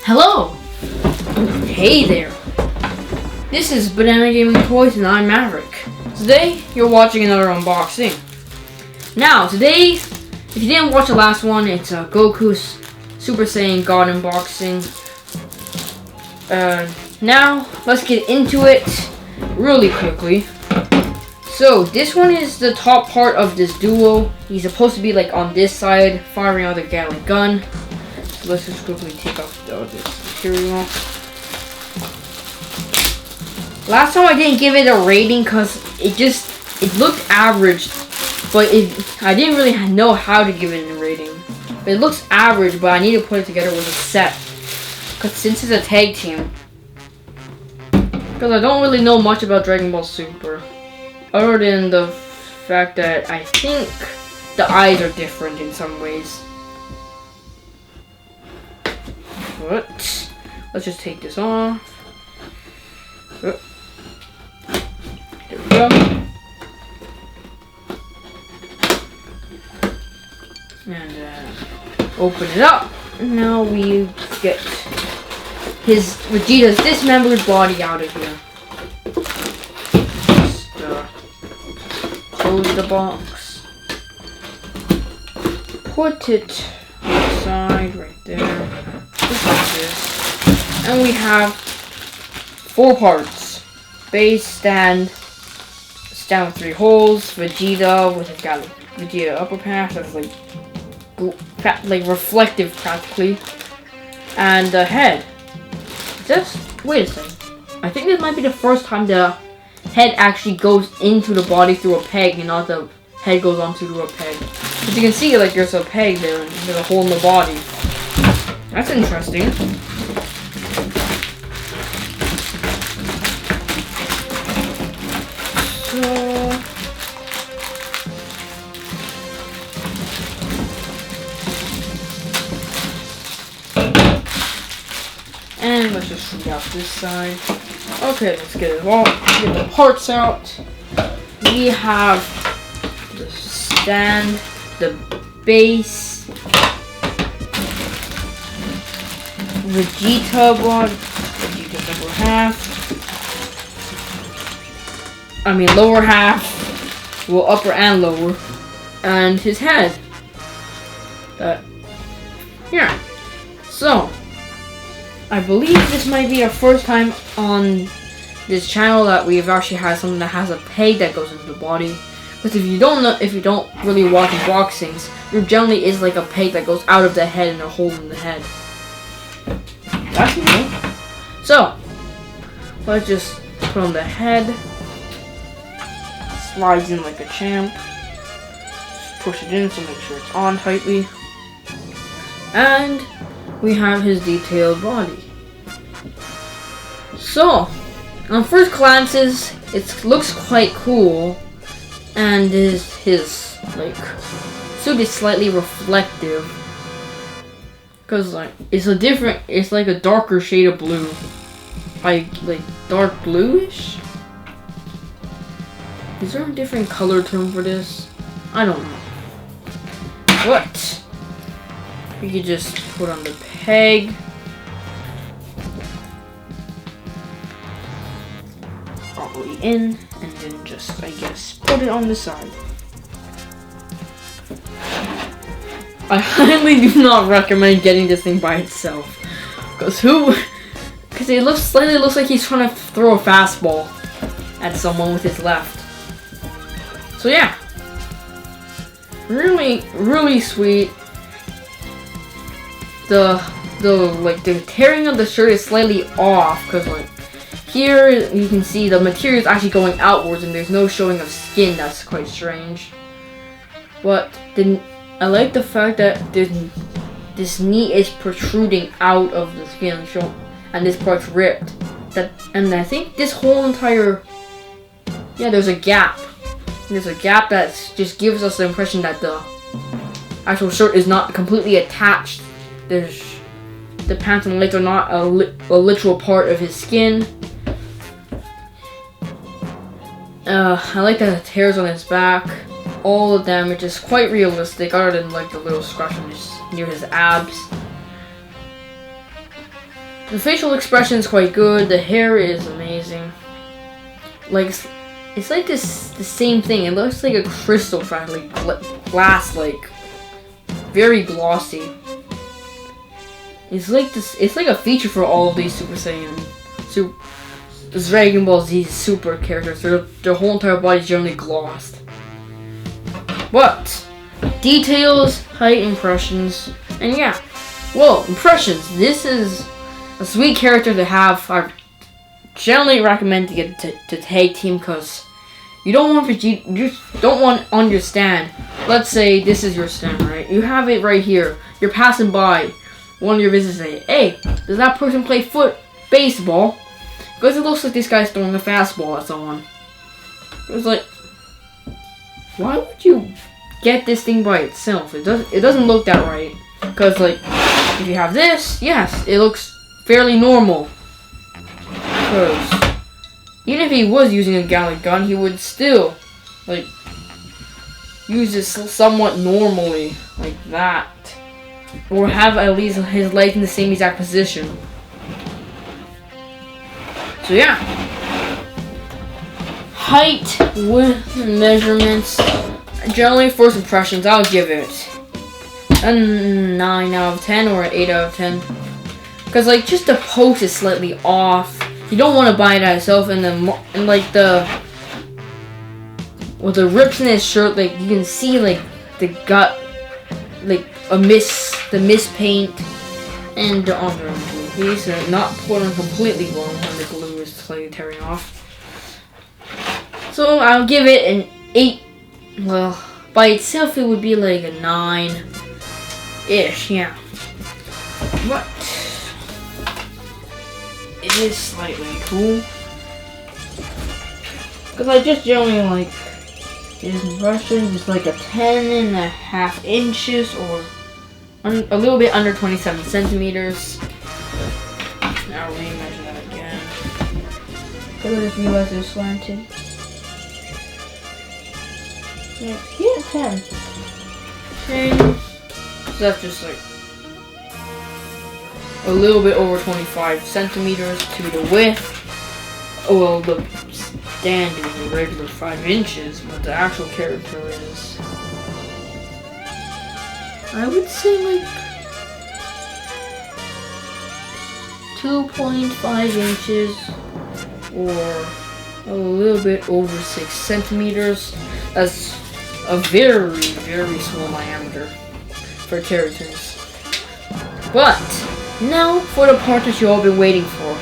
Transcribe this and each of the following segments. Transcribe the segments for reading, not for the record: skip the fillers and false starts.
Hello! Hey there! This is Banana Gaming Toys and I'm Maverick. Today, you're watching another unboxing. Now, today, if you didn't watch the last one, it's Goku's Super Saiyan God unboxing. Now, let's get into it really quickly. So, this one is the top part of this duo. He's supposed to be like on this side, firing out the galick gun. So let's just quickly take off this material. Last time I didn't give it a rating because it looked average, but I didn't really know how to give it a rating. But it looks average, but I need to put it together with a set. Because since it's a tag team, because I don't really know much about Dragon Ball Super. Other than the fact that I think the eyes are different in some ways. But let's just take this off. There we go. And open it up. Now we get his Vegeta's dismembered body out of here. Close the box. Put it on the side right there. Just like this. And we have 4 parts. Base, stand with 3 holes, Vegeta with his galick. Vegeta upper half that's like reflective practically. And the head. Wait a second. I think this might be the first time the head actually goes into the body through a peg and not the head goes onto a peg. As you can see, like there's a peg there and there's a hole in the body. That's interesting. And let's just shoot out this side. Okay, let's get it all. Get the parts out. We have the stand, the base, Vegeta body, Vegeta's upper half. I mean lower half. Well, upper and lower, and his head. Yeah. So. I believe this might be our first time on this channel that we've actually had something that has a peg that goes into the body. Because if you don't really watch unboxings, there generally is like a peg that goes out of the head and a hole in the head. That's new. So let's just put on the head. Slides in like a champ. Just push it in so make sure it's on tightly. And we have his detailed body. So, on first glances, it looks quite cool, and his like suit is slightly reflective, cause like it's like a darker shade of blue, like dark bluish. Is there a different color term for this? I don't know. But you could just put on the peg. Properly in, and then just, I guess, put it on the side. I highly do not recommend getting this thing by itself. Because it slightly looks like he's trying to throw a fastball at someone with his left. So yeah. Really, really sweet. The tearing of the shirt is slightly off because like here you can see the material is actually going outwards and there's no showing of skin. That's quite strange. But then I like the fact that this knee is protruding out of the skin, and this part's ripped. And I think this whole entire there's a gap. There's a gap that just gives us the impression that the actual shirt is not completely attached. The pants and legs are not a literal part of his skin. I like that the tears on his back. All the damage is quite realistic, other than like the little scratch near his abs. The facial expression is quite good. The hair is amazing. Like, it's like the same thing. It looks like a crystal shine, like glass, like very glossy. It's like this. It's like a feature for all of these Super Saiyan, this Dragon Ball Z Super characters. Their whole entire body is generally glossed. But details, height, impressions, and yeah. Well, impressions. This is a sweet character to have. I generally recommend to get to tag team because you don't want Vegeta. You just don't want to understand. Let's say this is your stand, right? You have it right here. You're passing by. One of your visitors say, "Hey, does that person play baseball?" Because it looks like this guy's throwing a fastball at someone. It's like, why would you get this thing by itself? It doesn't look that right. Because like, if you have this, yes, it looks fairly normal. Because even if he was using a galick gun, he would still like use this somewhat normally, like that. Or have at least his legs in the same exact position. So yeah. Height, width, measurements. Generally, first impressions, I'll give it a 9 out of 10 or an 8 out of 10. Because like, just the pose is slightly off. You don't want to buy it at itself, and like the rips in his shirt, like you can see like the gut, like the mist paint, and the underarm glue. He's not put on completely well when the glue is slightly tearing off. So I'll give it an 8. Well, by itself it would be like a 9-ish, yeah. But it is slightly cool. Because I just generally like his impressions. It's like a 10.5 inches or a little bit under 27 centimeters. Now re-measure that again. Because I just realized it was slanted. Yeah, 10. 10. So that's just like a little bit over 25 centimeters to the width. Oh, well, the stand is a regular 5 inches, but the actual character is, I would say, like 2.5 inches or a little bit over 6 centimeters. That's a very, very small diameter for characters. But now for the part that you all been waiting for.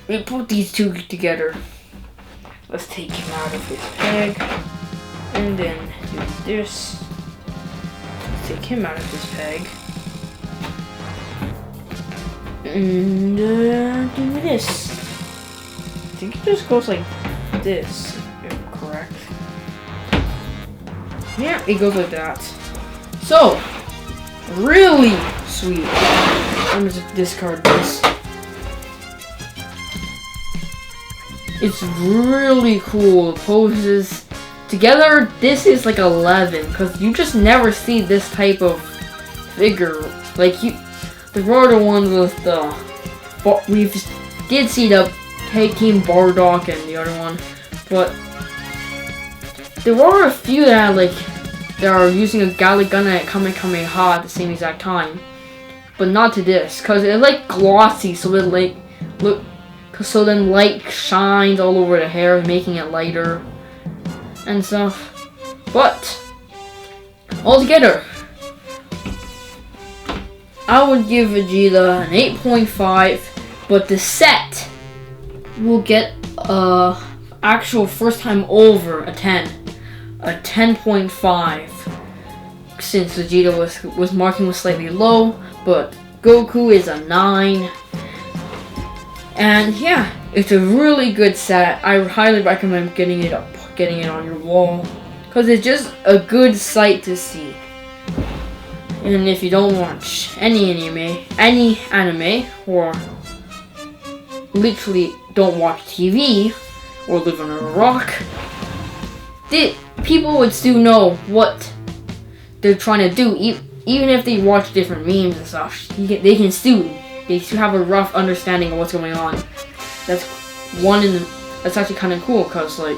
We put these two together. Let's take him out of his peg and then do this. Let's take him out of his peg and do this. I think it just goes like this, if I'm correct. Yeah, it goes like that. So, really sweet. I'm just discard this. It's really cool. Poses together. This is like 11 because you just never see this type of figure. Like the other ones with the. We did see the Tag Team Bardock and the other one, but there were a few that are using a galick gun and Kamehameha at the same exact time, but not to this because it's like glossy, so it like so then light shines all over the hair, making it lighter and stuff. But altogether, I would give Vegeta an 8.5, but the set will get actual first time over a 10, a 10.5, since Vegeta was marking was slightly low, but Goku is a 9. And yeah, it's a really good set. I highly recommend getting it on your wall, because it's just a good sight to see. And if you don't watch any anime, or literally don't watch TV, or live on a rock, people would still know what they're trying to do, even if they watch different memes and stuff. They can still to have a rough understanding of what's going on. That's actually kind of cool, cause like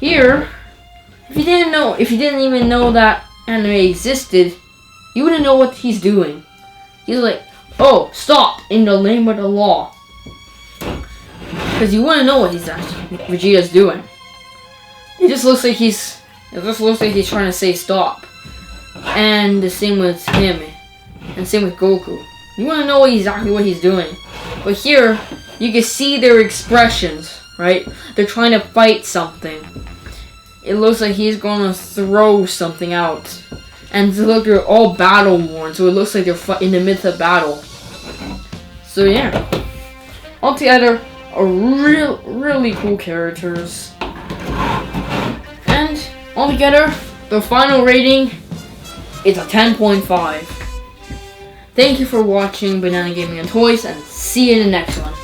here, if you didn't even know that anime existed, you wouldn't know what he's doing. He's like, oh, stop in the name of the law, because you wouldn't know what Vegeta's doing. It just looks like he's trying to say stop, and the same with him, and same with Goku. You wouldn't know exactly what he's doing, but here you can see their expressions, right? They're trying to fight something. It looks like he's gonna throw something out. And look, they're all battle worn, so it looks like they're in the midst of battle. So yeah, altogether, really cool characters. And altogether, the final rating is a 10.5. Thank you for watching Banana Gaming and Toys, and see you in the next one.